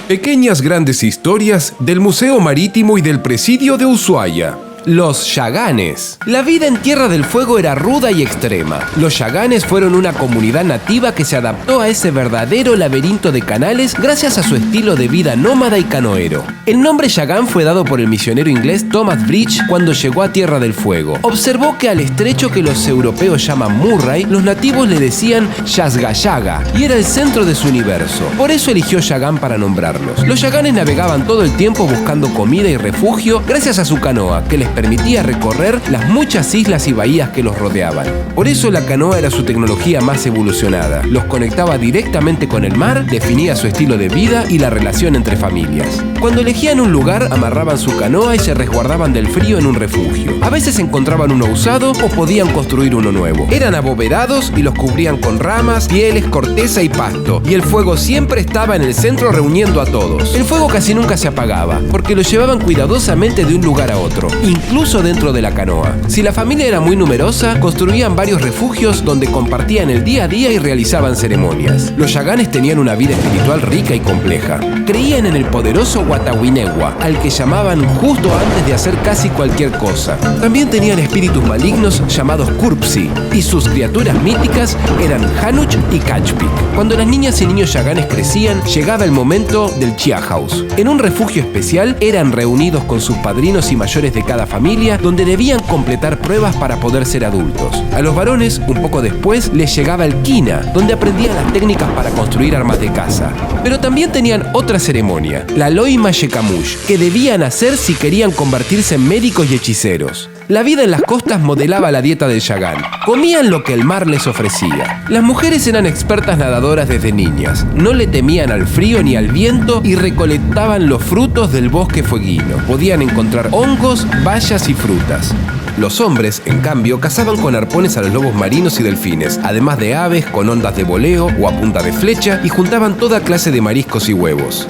Pequeñas grandes historias del Museo Marítimo y del Presidio de Ushuaia. Los Yaganes. La vida en Tierra del Fuego era ruda y extrema. Los Yaganes fueron una comunidad nativa que se adaptó a ese verdadero laberinto de canales gracias a su estilo de vida nómada y canoero. El nombre Yagan fue dado por el misionero inglés Thomas Bridge cuando llegó a Tierra del Fuego. Observó que al estrecho que los europeos llaman Murray, los nativos le decían Yasgayaga y era el centro de su universo. Por eso eligió Yagan para nombrarlos. Los Yaganes navegaban todo el tiempo buscando comida y refugio gracias a su canoa, que les permitía recorrer las muchas islas y bahías que los rodeaban. Por eso la canoa era su tecnología más evolucionada. Los conectaba directamente con el mar, definía su estilo de vida y la relación entre familias. Cuando elegían un lugar, amarraban su canoa y se resguardaban del frío en un refugio. A veces encontraban uno usado o podían construir uno nuevo. Eran abovedados y los cubrían con ramas, pieles, corteza y pasto. Y el fuego siempre estaba en el centro reuniendo a todos. El fuego casi nunca se apagaba, porque lo llevaban cuidadosamente de un lugar a otro, incluso dentro de la canoa. Si la familia era muy numerosa, construían varios refugios donde compartían el día a día y realizaban ceremonias. Los Yaganes tenían una vida espiritual rica y compleja. Creían en el poderoso Watawinewa, al que llamaban justo antes de hacer casi cualquier cosa. También tenían espíritus malignos llamados Kurpsi, y sus criaturas míticas eran Hanuch y Kachpik. Cuando las niñas y niños Yaganes crecían, llegaba el momento del Chia House. En un refugio especial eran reunidos con sus padrinos y mayores de cada familia, donde debían completar pruebas para poder ser adultos. A los varones, un poco después, les llegaba el Kina, donde aprendían las técnicas para construir armas de caza. Pero también tenían otra ceremonia, la Loima Yekamush, que debían hacer si querían convertirse en médicos y hechiceros. La vida en las costas modelaba la dieta del Yagan. Comían lo que el mar les ofrecía. Las mujeres eran expertas nadadoras desde niñas. No le temían al frío ni al viento y recolectaban los frutos del bosque fueguino. Podían encontrar hongos, bayas y frutas. Los hombres, en cambio, cazaban con arpones a los lobos marinos y delfines, además de aves con ondas de voleo o a punta de flecha, y juntaban toda clase de mariscos y huevos.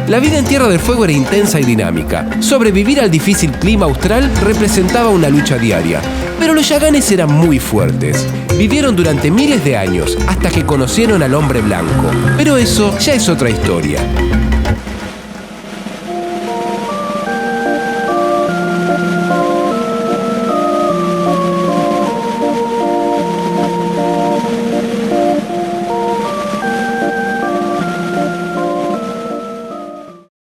La vida en Tierra del Fuego era intensa y dinámica. Sobrevivir al difícil clima austral representaba una lucha diaria. Pero los Yaganes eran muy fuertes. Vivieron durante miles de años hasta que conocieron al hombre blanco. Pero eso ya es otra historia.